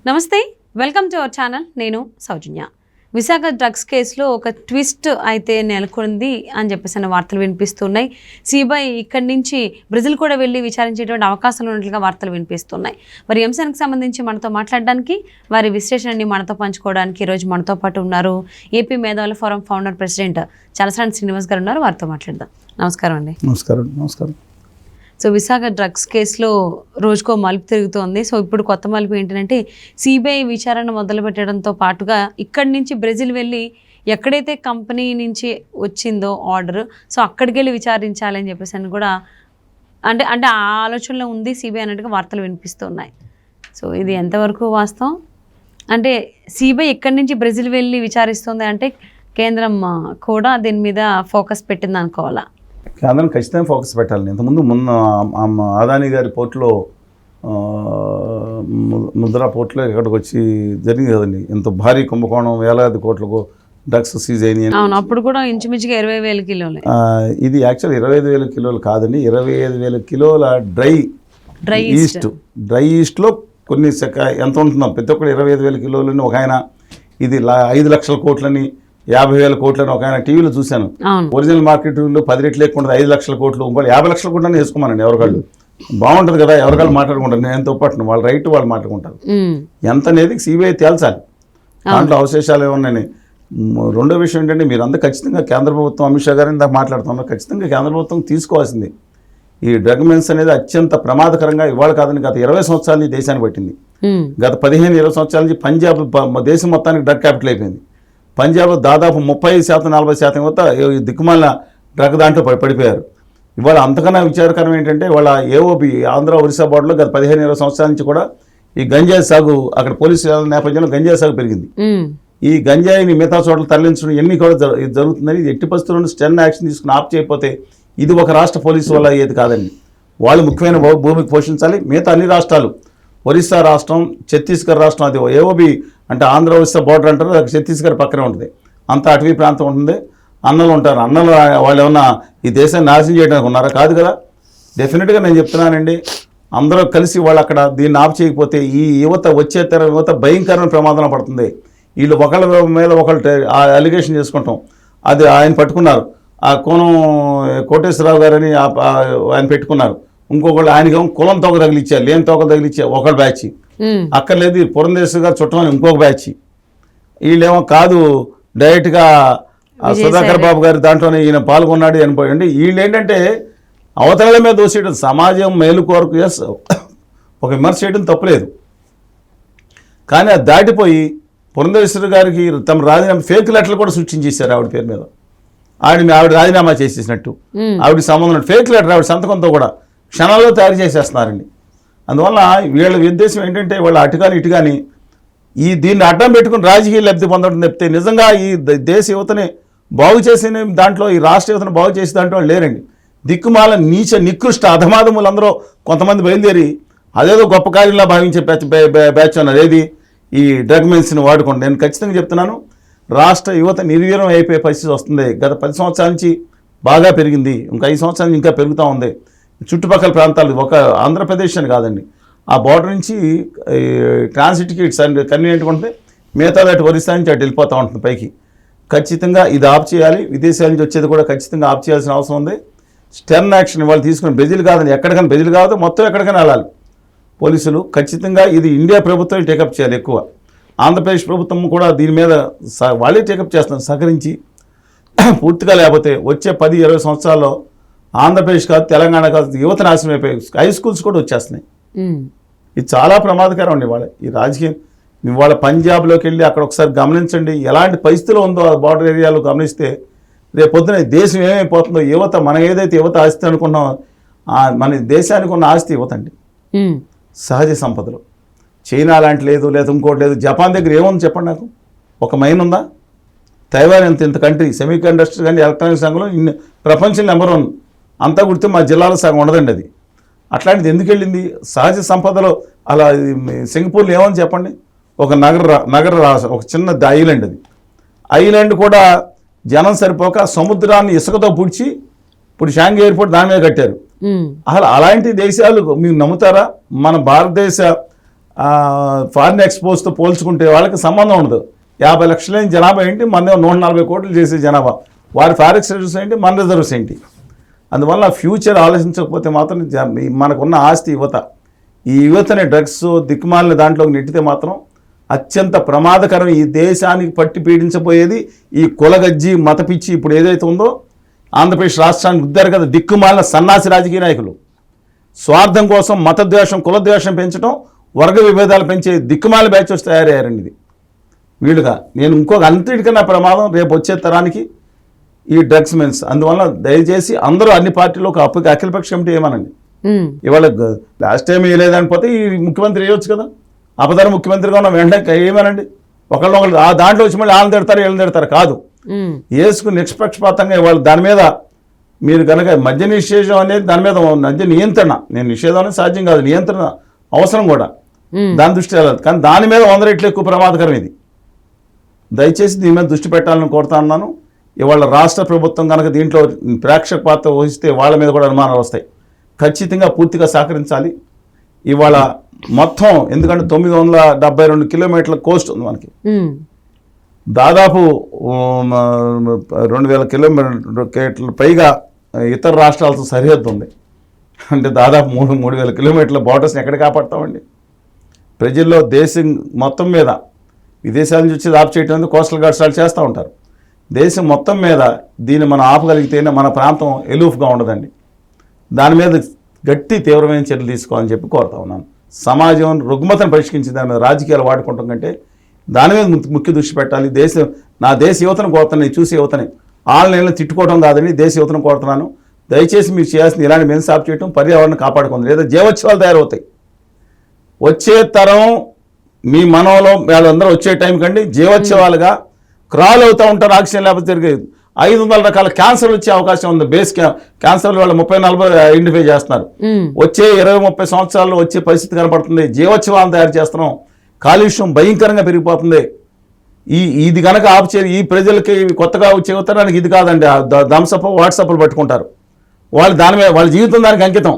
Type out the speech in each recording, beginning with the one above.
నమస్తే, welcome to our channel. నేను సౌజన్య. Visakha drugs కేసులో ఒక ట్విస్ట్ అయితే నెలకొంది అని చెప్పేసి వార్తలు వినిపిస్తున్నాయి. సిబిఐ ఇక్కడి నుంచి బ్రెజిల్ కూడా వెళ్ళి విచారించేటువంటి అవకాశాలు ఉన్నట్లుగా వార్తలు వినిపిస్తున్నాయి. మరి అంశానికి సంబంధించి మనతో మాట్లాడడానికి, వారి విశ్లేషణని మనతో పంచుకోవడానికి ఈరోజు మనతో పాటు ఉన్నారు ఏపీ మేధావుల forum founder president Chalasani Srinivas గారు ఉన్నారు. వారితో మాట్లాడదాం. నమస్కారం అండి. నమస్కారం. సో విశాఖ డ్రగ్స్ కేసులో రోజుకో మలుపు తిరుగుతోంది. సో ఇప్పుడు కొత్త మలుపు ఏంటంటే సిబిఐ విచారణ మొదలు పెట్టడంతో పాటుగా ఇక్కడి నుంచి బ్రెజిల్ వెళ్ళి ఎక్కడైతే కంపెనీ నుంచి వచ్చిందో ఆర్డర్, సో అక్కడికి వెళ్ళి విచారించాలని చెప్పేసి అని కూడా అంటే ఆ ఆలోచనలో ఉంది సిబిఐ అన్నట్టుగా వార్తలు వినిపిస్తున్నాయి. సో ఇది ఎంతవరకు వాస్తవం? అంటే సిబిఐ ఇక్కడి నుంచి బ్రెజిల్ వెళ్ళి విచారిస్తుంది అంటే కేంద్రం కూడా దీని మీద ఫోకస్ పెట్టింది అనుకోవాలా? కేంద్రం ఖచ్చితంగా ఫోకస్ పెట్టాలి. ఇంతకుముందు అదానీ గారి పోర్టులో ముద్రా పోర్టులో ఇక్కడికి వచ్చి జరిగింది కదండి. ఇంత భారీ కుంభకోణం, వేలాది కోట్లకు డ్రగ్స్ సీజ్ అయినాయి. అప్పుడు కూడా ఇంచుమించుగా 20,000 కిలోలు. ఇది యాక్చువల్ 25,000 కిలోలు కాదండి, 25,000 కిలోల డ్రై ఈస్ట్లో కొన్ని ఎంత ఉంటుందో ప్రతి ఒక్కరు 25,000 కిలోలని. ఒక ఆయన ఇది 5 లక్షల కోట్లని, 50,000 కోట్లని ఒక ఆయన టీవీలో చూశాను. ఒరిజినల్ మార్కెట్లో 10 రెట్లు ఎక్కువ ఉంటుంది, 5 లక్షల కోట్లు, ఇంకోటి 50 లక్షల కోట్లని వేసుకోమనండి. ఎవరికాళ్ళు బాగుంటుంది కదా, ఎవరికాళ్ళు మాట్లాడుకుంటారు. నేను ఎంతో పట్టిన వాళ్ళ రైట్ వాళ్ళు మాట్లాడుకుంటారు. ఎంత అనేది సిబిఐ తేల్చాలి. దాంట్లో అవశేషాలు ఏమన్నాయని. రెండో విషయం ఏంటంటే, మీరు అందరూ ఖచ్చితంగా కేంద్ర ప్రభుత్వం, అమిత్ షా గారు ఇందాక మాట్లాడుతున్నారు, ఖచ్చితంగా కేంద్ర ప్రభుత్వం తీసుకోవాల్సింది. ఈ డ్రగ్ మెన్స్ అనేది అత్యంత ప్రమాదకరంగా ఇవాళ కాదని గత 20 సంవత్సరాల నుంచి దేశాన్ని పట్టింది. గత 15-20 సంవత్సరాల నుంచి పంజాబ్ దేశం మొత్తానికి డ్రగ్ క్యాపిటల్ అయిపోయింది. పంజాబ్ దాదాపు 30%-40% యువత దిక్కుమాలిన డ్రగ్ దాంట్లో పడిపోయారు. ఇవాళ అంతకన్నా విచారకరం ఏంటంటే, వాళ్ళ ఏఓబి ఆంధ్ర ఒరిస్సా బోర్డర్లో గత 15-20 సంవత్సరాల నుంచి కూడా ఈ గంజాయి సాగు, అక్కడ పోలీసు నేపథ్యంలో గంజాయి సాగు పెరిగింది. ఈ గంజాయిని మిగతా చోట్ల తరలించడం ఎన్ని కూడా జరుగుతుందని, ఇది ఎట్టి పరిస్థితుల్లో స్టెన్ యాక్షన్ తీసుకుని ఆప్ చేయకపోతే ఇది ఒక రాష్ట్ర పోలీసు వల్ల అయ్యేది కాదండి. వాళ్ళు ముఖ్యమైన భూమికి పోషించాలి. మిగతా అన్ని రాష్ట్రాలు, ఒరిస్సా రాష్ట్రం, ఛత్తీస్గఢ్ రాష్ట్రం, అది ఏఓబి అంటే ఆంధ్ర ఒరిస్సా బోర్డర్ అంటారు, ఛత్తీస్గఢ్ పక్కనే ఉంటుంది. అంత అటవీ ప్రాంతం ఉంటుంది. అన్నలు ఉంటారు. అన్నలు వాళ్ళు ఏమన్నా ఈ దేశాన్ని నాశనం చేయడానికి ఉన్నారా? కాదు కదా. డెఫినెట్గా నేను చెప్తున్నానండి, అందరూ కలిసి వాళ్ళు అక్కడ దీన్ని ఆఫ్ చేయకపోతే ఈ యువత, వచ్చే తరం యువత భయంకరమైన ప్రమాదంలో పడుతుంది. వీళ్ళు ఒకళ్ళ మీద ఒకళ్ళు అలిగేషన్ చేసుకుంటాం. అది ఆయన పట్టుకున్నారు, ఆ కోనం కోటేశ్వరరావు గారని ఆయన పెట్టుకున్నారు. ఇంకొకళ్ళు ఆయనకేమో కులం తోక తగిలిచ్చారు, లేని తోకలు తగిలిచ్చారు ఒకళ్ళు బ్యాచ్. అక్కర్లేదు పురంధేశ్వర్ గారు చుట్టమని ఇంకొక బ్యాచ్. వీళ్ళేమో కాదు, డైరెక్ట్గా సుధాకర్ బాబు గారి దాంట్లోనే ఈయన పాల్గొన్నాడు అనిపోయండి. వీళ్ళు ఏంటంటే అవతల మీద దోసేయడం, సమాజం మేలు కోరకు ఒక విమర్శ చేయడం తప్పులేదు, కానీ అది దాటిపోయి పురంధేశ్వర్ గారికి తమ రాజీనామా ఫేక్ లెటర్లు కూడా సృష్టించేశారు ఆవిడ పేరు మీద. ఆవిడ రాజీనామా చేసేసినట్టు, ఆవిడ సంబంధం ఫేక్ లెటర్ ఆవిడ సంతకంతో కూడా క్షణాల్లో తయారు చేసేస్తున్నారండి. అందువల్ల వీళ్ళ ఉద్దేశం ఏంటంటే, వాళ్ళ అటుగాని ఇటుగాని దీన్ని అడ్డం పెట్టుకుని రాజకీయ లబ్ధి పొందడం తప్పితే నిజంగా ఈ దేశ యువతని బాగు చేసిన దాంట్లో, ఈ రాష్ట్ర యువతను బాగు చేసే దాంట్లో లేరండి. దిక్కుమాల నీచ నికృష్ట అధమాధములందరూ కొంతమంది బయలుదేరి అదేదో గొప్ప కార్యంలా భావించే బ్యాచ్ అన్నారు. ఏది ఈ డ్రగ్ మెన్స్ని వాడుకోండి. నేను ఖచ్చితంగా చెప్తున్నాను, రాష్ట్ర యువత నిర్వీర్యం అయిపోయే పరిస్థితి వస్తుంది. గత 10 సంవత్సరాల నుంచి బాగా పెరిగింది, ఇంకా 5 సంవత్సరాల నుంచి ఇంకా పెరుగుతూ ఉంది. చుట్టుపక్కల ప్రాంతాలు, ఒక ఆంధ్రప్రదేశ్ అని కాదండి, ఆ బార్డర్ నుంచి ట్రాన్సిట్ కిట్స్ అండ్ కన్వీనియంట్గా ఉంటుంది. మిగతా అటు ఒరిస్సా నుంచి అటు వెళ్ళిపోతూ ఉంటుంది పైకి. ఖచ్చితంగా ఇది ఆఫ్ చేయాలి. విదేశాల నుంచి వచ్చేది కూడా ఖచ్చితంగా ఆఫ్ చేయాల్సిన అవసరం ఉంది. స్టెర్న్ యాక్షన్ వాళ్ళు తీసుకుని బ్రెజిల్ కాదని, ఎక్కడికైనా బ్రెజిల్ కాదు, మొత్తం ఎక్కడికైనా వెళ్ళాలి పోలీసులు. ఖచ్చితంగా ఇది ఇండియా ప్రభుత్వం టేకప్ చేయాలి ఎక్కువ. ఆంధ్రప్రదేశ్ ప్రభుత్వం కూడా దీని మీద వాళ్ళే టేకప్ చేస్తున్నారు సహకరించి. పూర్తిగా లేకపోతే వచ్చే 10-20 సంవత్సరాల్లో ఆంధ్రప్రదేశ్ కాదు, తెలంగాణ కాదు, యువత నాశనం అయిపోయి హై స్కూల్స్ కూడా వచ్చేస్తున్నాయి. ఇది చాలా ప్రమాదకరం అండి. వాళ్ళ ఈ రాజకీయం వాళ్ళ పంజాబ్లోకి వెళ్ళి అక్కడ ఒకసారి గమనించండి, ఎలాంటి పరిస్థితులు ఉందో ఆ బార్డర్ ఏరియాలో గమనిస్తే రేపు పొద్దున దేశం ఏమైపోతుందో. యువత, మనం ఏదైతే యువత ఆస్తి అనుకున్నామో, మన దేశానికి ఉన్న ఆస్తి యువత అండి. సహజ సంపదలు చైనా లాంటి లేదు, లేదా ఇంకోటి లేదు. జపాన్ దగ్గర ఏముంది చెప్పండి నాకు, ఒక మైన్ ఉందా? తైవాన్ ఇంత కంట్రీ, సెమీ కండక్టర్ కానీ ఎలక్ట్రానిక్స్ రంగంలో ప్రపంచం నెంబర్ 1. అంతా గుర్తు మా జిల్లాలో సగం ఉండదండి అది. అట్లాంటిది ఎందుకు వెళ్ళింది? సహజ సంపదలో అలా. సింగపూర్లో ఏమని చెప్పండి, ఒక నగర రాష్ట్రం, ఒక చిన్న ఐలాండ్. అది ఐలాండ్ కూడా జనం సరిపోక సముద్రాన్ని ఇసుకతో పుడిచి ఇప్పుడు షాంఘై ఎయిర్పోర్ట్ దాని మీద కట్టారు. అసలు అలాంటి దేశాలు మీరు నమ్ముతారా? మన భారతదేశ ఫారిన్ ఎక్స్పోజ్తో పోల్చుకుంటే వాళ్ళకి సంబంధం ఉండదు. 50 లక్షల జనాభా ఏంటి, మన 140 కోట్లు చేసే జనాభా, వారి ఫారెక్స్ రిజర్వ్స్ ఏంటి, మన రిజర్వ్స్ ఏంటి. అందువల్ల ఫ్యూచర్ ఆలోచించకపోతే మాత్రం మనకున్న ఆస్తి యువత, ఈ యువతని డ్రగ్స్ దిక్కుమాలిన దాంట్లోకి నెట్టితే మాత్రం అత్యంత ప్రమాదకరం. ఈ దేశానికి పట్టి పీడించబోయేది ఈ కులగజ్జి మత పిచ్చి ఇప్పుడు ఏదైతే ఉందో ఆంధ్రప్రదేశ్ రాష్ట్రానికి ఉద్దారు కదా దిక్కుమాలిన సన్నాసి రాజకీయ నాయకులు. స్వార్థం కోసం మతద్వేషం కులద్వేషం పెంచడం, వర్గ విభేదాలు పెంచే దిక్కుమాల బ్యాచ్ వచ్చి తయారయ్యారండి ఇది వీళ్ళుగా. నేను ఇంకొక అంతటికన్నా ప్రమాదం రేపు వచ్చే తరానికి ఈ డ్రగ్స్ మెన్స్. అందువల్ల దయచేసి అందరూ అన్ని పార్టీలు ఒక అఖిలపక్ష కమిటీ ఏమనండి. ఇవాళ లాస్ట్ టైం వేయలేదనిపోతే ఈ ముఖ్యమంత్రి వేయవచ్చు కదా, అపధాన ముఖ్యమంత్రిగా ఉన్న వెంటనే ఏమనండి, ఒకళ్ళు ఆ దాంట్లో వచ్చి మళ్ళీ వాళ్ళని తిడతారు వీళ్ళని తిడతారు కాదు, వేసుకుని నిష్పక్షపాతంగా ఇవాళ దాని మీద మీరు కనుక మద్య నిషేధం అనేది దాని మీద మద్య నియంత్రణ, నేను నిషేధం అనేది సాధ్యం కాదు, నియంత్రణ అవసరం కూడా, దాని దృష్టి వెళ్ళదు. కానీ దాని మీద 100 రెట్లు ఎక్కువ ప్రమాదకరం ఇది. దయచేసి దీని మీద దృష్టి పెట్టాలని కోరుతా ఉన్నాను. ఇవాళ రాష్ట్ర ప్రభుత్వం కనుక దీంట్లో ప్రేక్షక పాత్ర వహిస్తే వాళ్ళ మీద కూడా అనుమానాలు వస్తాయి. ఖచ్చితంగా పూర్తిగా సహకరించాలి. ఇవాళ మొత్తం ఎందుకంటే 972 కిలోమీటర్ల కోస్ట్ ఉంది మనకి, దాదాపు 2000 కిలోమీటర్ల పైగా ఇతర రాష్ట్రాలతో సరిహద్దు ఉంది. అంటే దాదాపు 3000 కిలోమీటర్ల బార్డర్స్ని ఎక్కడ కాపాడుతామండి. ప్రజల్లో దేశం మొత్తం మీద విదేశాల నుంచి వచ్చి ఆపు చేయడం కోస్టల్ గార్డ్స్ వాళ్ళు చేస్తూ ఉంటారు. దేశం మొత్తం మీద దీన్ని మనం ఆపగలిగితేనే మన ప్రాంతం ఎలూఫ్గా ఉండదండి. దాని మీద గట్టి తీవ్రమైన చర్యలు తీసుకోవాలని చెప్పి కోరుతా ఉన్నాను. సమాజం రుగ్మతను పరిష్కరించి దాని మీద రాజకీయాలు వాడుకుంటాం కంటే దాని మీద ముఖ్య దృష్టి పెట్టాలి. నా దేశ యువతను కోరుతున్నాను, చూసే యువతని ఆన్లైన్లో తిట్టుకోవడం కాదండి, దేశ యువతను కోరుతున్నాను. దయచేసి మీరు చేయాల్సింది ఇలాంటి మెన్స్ ఆప్ చేయడం, పర్యావరణం కాపాడుకుంది, లేదా జీవోత్సవాలు తయారవుతాయి. వచ్చే తరం మీ మనవలో వాళ్ళందరూ వచ్చే టైం కండి జీవోత్సవాలుగా క్రాల్ అవుతూ ఉంటారు. ఆక్సిజన్ లేకపోతే తిరిగి 500 రకాల క్యాన్సర్లు వచ్చే అవకాశం ఉంది. బేస్ క్యాన్సర్లు వాళ్ళు 30-40 ఐడెంటిఫై చేస్తున్నారు. వచ్చే 20-30 సంవత్సరాల్లో వచ్చే పరిస్థితి కనపడుతుంది. జీవోత్సవాలను తయారు చేస్తున్నాం. కాలుష్యం భయంకరంగా పెరిగిపోతుంది. ఇది కనుక ఆపు చేయాలి. ఈ ప్రజలకి కొత్తగా వచ్చే ఉత్తరానికి ఇది కాదండి, థమ్సప్ వాట్సాప్లు పట్టుకుంటారు వాళ్ళు. దాని మీద వాళ్ళ జీవితం దానికి అంకితం.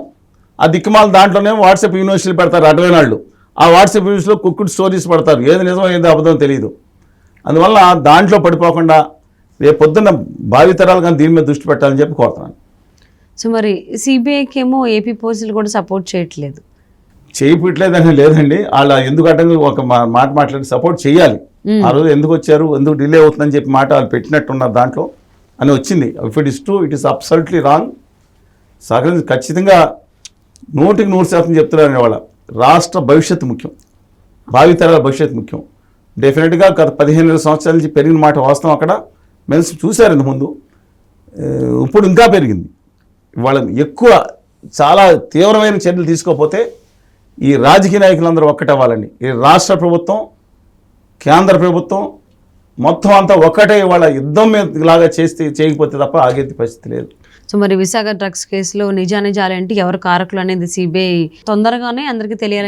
ఆ దిక్కుమాల దాంట్లోనే వాట్సాప్ యూనివర్సిటీలు పెడతారు అటువంటి వాళ్ళు. ఆ వాట్సాప్ యూనివర్సిటీలో కుక్కుడు స్టోరీస్ పడతారు, ఏది నిజమో ఏది అబద్ధం తెలియదు. అందువల్ల దాంట్లో పడిపోకుండా రేపు పొద్దున్న భావితరాలు కానీ దీని మీద దృష్టి పెట్టాలని చెప్పి కోరుతున్నాను. సో మరి సిబిఐకి ఏమో ఏపీ పోలీసులు కూడా సపోర్ట్ చేయట్లేదు. చేయట్లేదని లేదండి, వాళ్ళ ఎందుకు అడ్డంగా ఒక మాట మాట్లాడి సపోర్ట్ చేయాలి. ఆ రోజు ఎందుకు వచ్చారు, ఎందుకు డిలే అవుతుందని చెప్పి మాట వాళ్ళు పెట్టినట్టున్నారు దాంట్లో అని వచ్చింది. If it is true, it is absolutely wrong. సహకరించి ఖచ్చితంగా 100% చెప్తున్నారు. వాళ్ళ రాష్ట్ర భవిష్యత్తు ముఖ్యం, భావితరాల భవిష్యత్తు ముఖ్యం. డెఫినెట్గా గత 15 సంవత్సరాల నుంచి పెరిగిన మాట వాస్తవం. అక్కడ మెన్స్ చూశారు ఇంతకుముందు, ఇప్పుడు ఇంకా పెరిగింది. వాళ్ళ ఎక్కువ చాలా తీవ్రమైన చర్యలు తీసుకోకపోతే ఈ రాజకీయ నాయకులందరూ ఒక్కటవ్వాలండి. ఈ రాష్ట్ర ప్రభుత్వం, కేంద్ర ప్రభుత్వం మొత్తం అంతా ఒక్కటే వాళ్ళ యుద్ధం మీద లాగా చేయకపోతే తప్ప ఆగేది పరిస్థితి లేదు. సో మరి విశాఖ డ్రగ్స్ కేసులో నిజానిజాలేంటి, ఎవరు కారకులు అనేది సిబిఐ తొందరగానే అందరికీ తెలియాలని